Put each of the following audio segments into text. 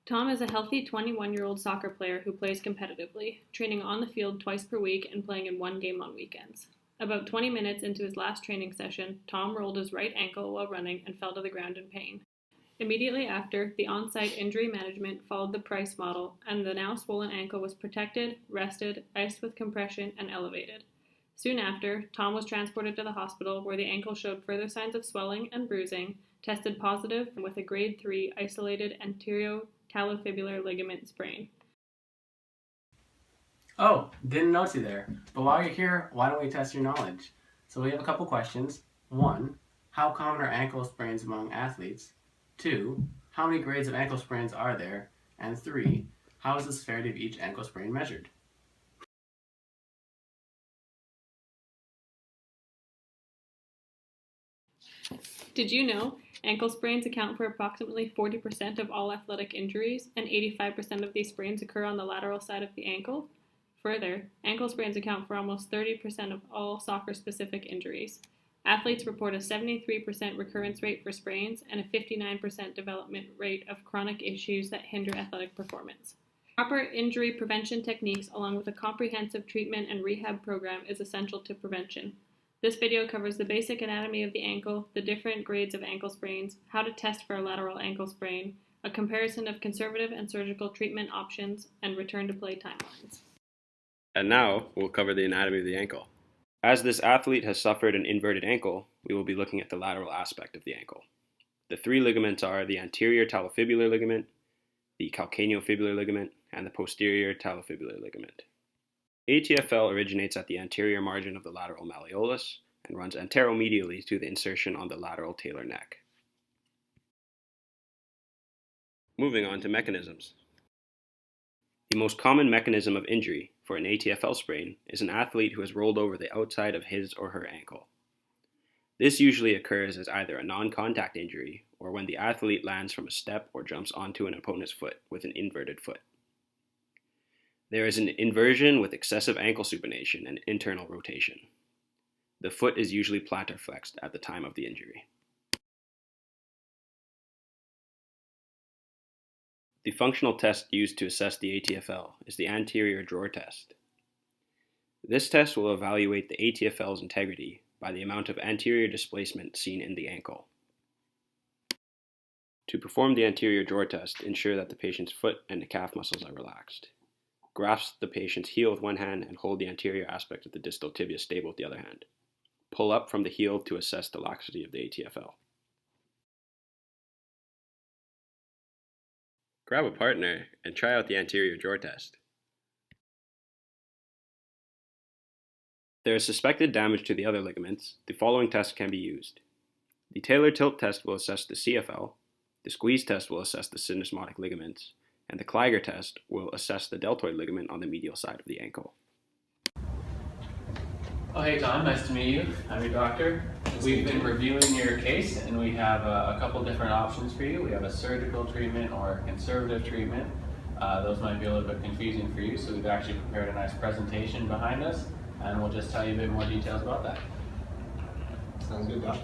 Tom is a healthy 21-year-old soccer player who plays competitively, training on the field twice per week and playing in one game on weekends. About 20 minutes into his last training session, Tom rolled his right ankle while running and fell to the ground in pain. Immediately after, the on-site injury management followed the Price model, and the now swollen ankle was protected, rested, iced with compression, and elevated. Soon after, Tom was transported to the hospital where the ankle showed further signs of swelling and bruising, tested positive with a grade 3 isolated anterior-talofibular ligament sprain. Oh, didn't notice you there. But while you're here, why don't we test your knowledge? So we have a couple questions. 1, how common are ankle sprains among athletes? 2, how many grades of ankle sprains are there? And 3, how is the severity of each ankle sprain measured? Did you know ankle sprains account for approximately 40% of all athletic injuries, and 85% of these sprains occur on the lateral side of the ankle? Further, ankle sprains account for almost 30% of all soccer-specific injuries. Athletes report a 73% recurrence rate for sprains and a 59% development rate of chronic issues that hinder athletic performance. Proper injury prevention techniques along with a comprehensive treatment and rehab program is essential to prevention. This video covers the basic anatomy of the ankle, the different grades of ankle sprains, how to test for a lateral ankle sprain, a comparison of conservative and surgical treatment options, and return to play timelines. And now, we'll cover the anatomy of the ankle. As this athlete has suffered an inverted ankle, we will be looking at the lateral aspect of the ankle. The 3 ligaments are the anterior talofibular ligament, the calcaneofibular ligament, and the posterior talofibular ligament. ATFL originates at the anterior margin of the lateral malleolus and runs anteromedially to the insertion on the lateral talar neck. Moving on to mechanisms. The most common mechanism of injury for an ATFL sprain is an athlete who has rolled over the outside of his or her ankle. This usually occurs as either a non-contact injury or when the athlete lands from a step or jumps onto an opponent's foot with an inverted foot. There is an inversion with excessive ankle supination and internal rotation. The foot is usually plantar flexed at the time of the injury. The functional test used to assess the ATFL is the anterior drawer test. This test will evaluate the ATFL's integrity by the amount of anterior displacement seen in the ankle. To perform the anterior drawer test, ensure that the patient's foot and the calf muscles are relaxed. Grasp the patient's heel with one hand and hold the anterior aspect of the distal tibia stable with the other hand. Pull up from the heel to assess the laxity of the ATFL. Grab a partner and try out the anterior drawer test. If there is suspected damage to the other ligaments, the following tests can be used. The Taylor tilt test will assess the CFL, the squeeze test will assess the syndesmotic ligaments, and the Kliger test will assess the deltoid ligament on the medial side of the ankle. Oh, hey Tom, nice to meet you. I'm your doctor. We've been reviewing your case and we have a couple different options for you. We have a surgical treatment or a conservative treatment. Those might be a little bit confusing for you, so we've actually prepared a nice presentation behind us and we'll just tell you a bit more details about that. Sounds good, Doc.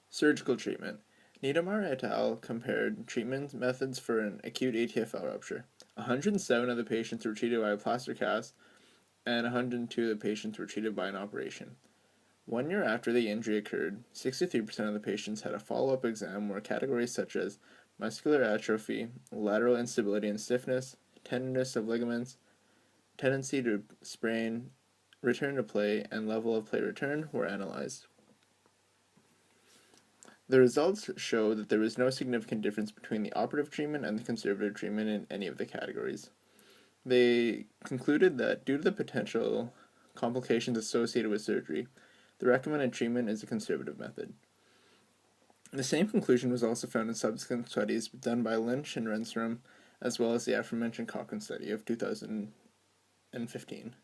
Surgical treatment. Niedermeyer et al. Compared treatment methods for an acute ATFL rupture. 107 of the patients were treated by a plaster cast, and 102 of the patients were treated by an operation. 1 year after the injury occurred, 63% of the patients had a follow-up exam where categories such as muscular atrophy, lateral instability and stiffness, tenderness of ligaments, tendency to sprain, return to play, and level of play return were analyzed. The results show that there was no significant difference between the operative treatment and the conservative treatment in any of the categories. They concluded that due to the potential complications associated with surgery, the recommended treatment is a conservative method. The same conclusion was also found in subsequent studies done by Lynch and Renstrom, as well as the aforementioned Cochrane study of 2015.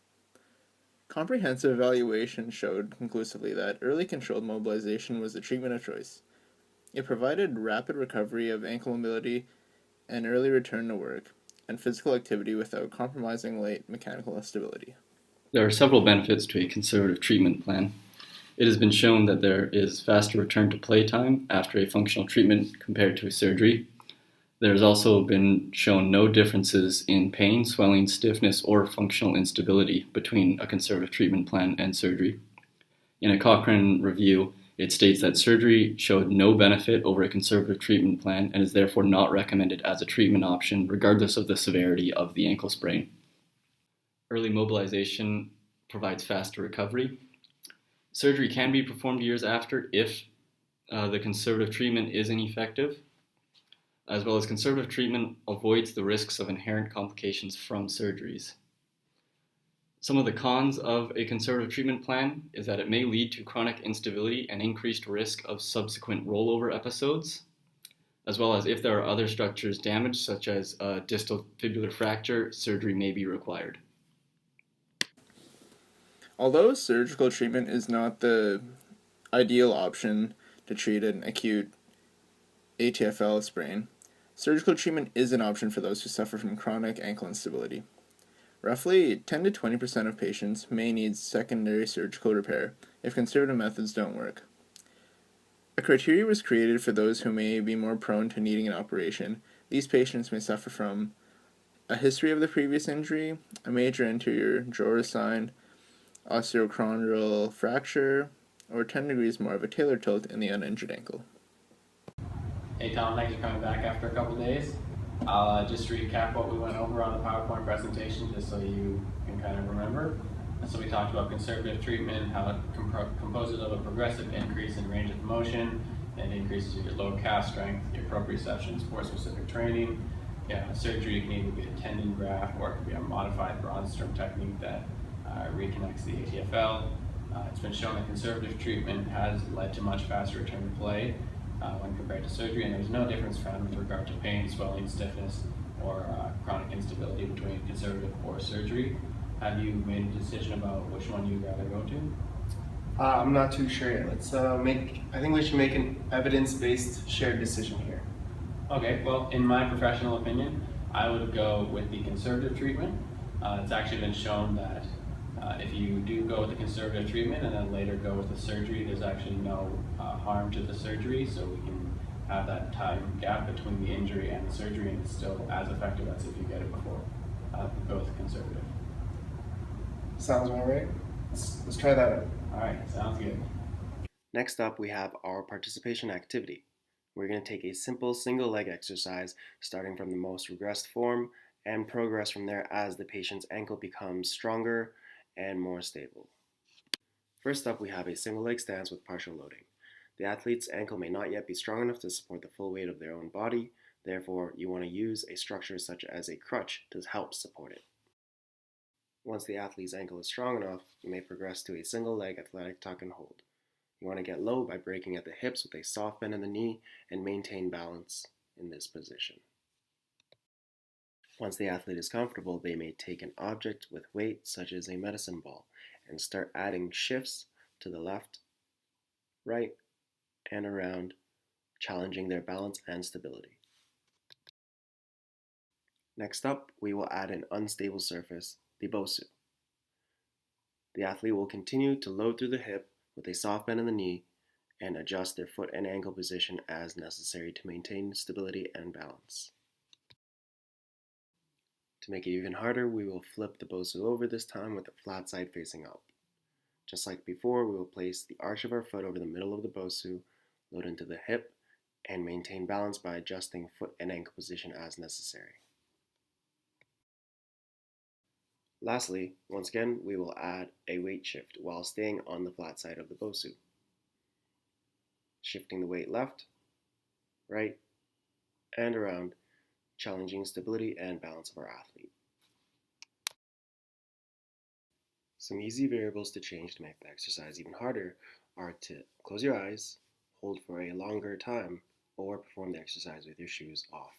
Comprehensive evaluation showed conclusively that early controlled mobilization was the treatment of choice. It provided rapid recovery of ankle mobility and early return to work, and physical activity without compromising late mechanical stability. There are several benefits to a conservative treatment plan. It has been shown that there is faster return to play time after a functional treatment compared to a surgery. There's also been shown no differences in pain, swelling, stiffness, or functional instability between a conservative treatment plan and surgery. In a Cochrane review, it states that surgery showed no benefit over a conservative treatment plan and is therefore not recommended as a treatment option regardless of the severity of the ankle sprain. Early mobilization provides faster recovery. Surgery can be performed years after if the conservative treatment is ineffective, as well as conservative treatment avoids the risks of inherent complications from surgeries. Some of the cons of a conservative treatment plan is that it may lead to chronic instability and increased risk of subsequent rollover episodes, as well as if there are other structures damaged, such as a distal fibular fracture, surgery may be required. Although surgical treatment is not the ideal option to treat an acute ATFL sprain, surgical treatment is an option for those who suffer from chronic ankle instability. Roughly 10 to 20% of patients may need secondary surgical repair if conservative methods don't work. A criteria was created for those who may be more prone to needing an operation. These patients may suffer from a history of the previous injury, a major anterior drawer sign, osteochondral fracture, or 10 degrees more of a talar tilt in the uninjured ankle. Hey Tom, thanks for coming back after a couple days. I'll just recap what we went over on the PowerPoint presentation just so you can kind of remember. So we talked about conservative treatment, how it composes of a progressive increase in range of motion and increases your low calf strength, your proprioception, sport-specific training. Yeah, surgery can either be a tendon graft or it can be a modified Braunstrom technique that reconnects the ATFL. It's been shown that conservative treatment has led to much faster return to play when compared to surgery, and there's no difference found with regard to pain, swelling, stiffness, or chronic instability between conservative or surgery. Have you made a decision about which one you'd rather go to? I'm not too sure yet. I think we should make an evidence-based shared decision here. Okay, well, in my professional opinion, I would go with the conservative treatment. It's actually been shown that if you do go with the conservative treatment and then later go with the surgery, there's actually no harm to the surgery, so we can have that time gap between the injury and the surgery, and it's still as effective as if you get it before. Go with the conservative. Sounds all right. Let's try that out. All right, sounds good. Next up, we have our participation activity. We're going to take a simple single leg exercise starting from the most regressed form and progress from there as the patient's ankle becomes stronger and more stable. First up, we have a single leg stance with partial loading. The athlete's ankle may not yet be strong enough to support the full weight of their own body, therefore you want to use a structure such as a crutch to help support it. Once the athlete's ankle is strong enough, you may progress to a single leg athletic tuck and hold. You want to get low by breaking at the hips with a soft bend in the knee and maintain balance in this position. Once the athlete is comfortable, they may take an object with weight such as a medicine ball and start adding shifts to the left, right, and around, challenging their balance and stability. Next up, we will add an unstable surface, the BOSU. The athlete will continue to load through the hip with a soft bend in the knee and adjust their foot and ankle position as necessary to maintain stability and balance. To make it even harder, we will flip the BOSU over this time with the flat side facing up. Just like before, we will place the arch of our foot over the middle of the BOSU, load into the hip, and maintain balance by adjusting foot and ankle position as necessary. Lastly, once again, we will add a weight shift while staying on the flat side of the BOSU. Shifting the weight left, right, and around, challenging stability and balance of our athlete. Some easy variables to change to make the exercise even harder are to close your eyes, hold for a longer time, or perform the exercise with your shoes off.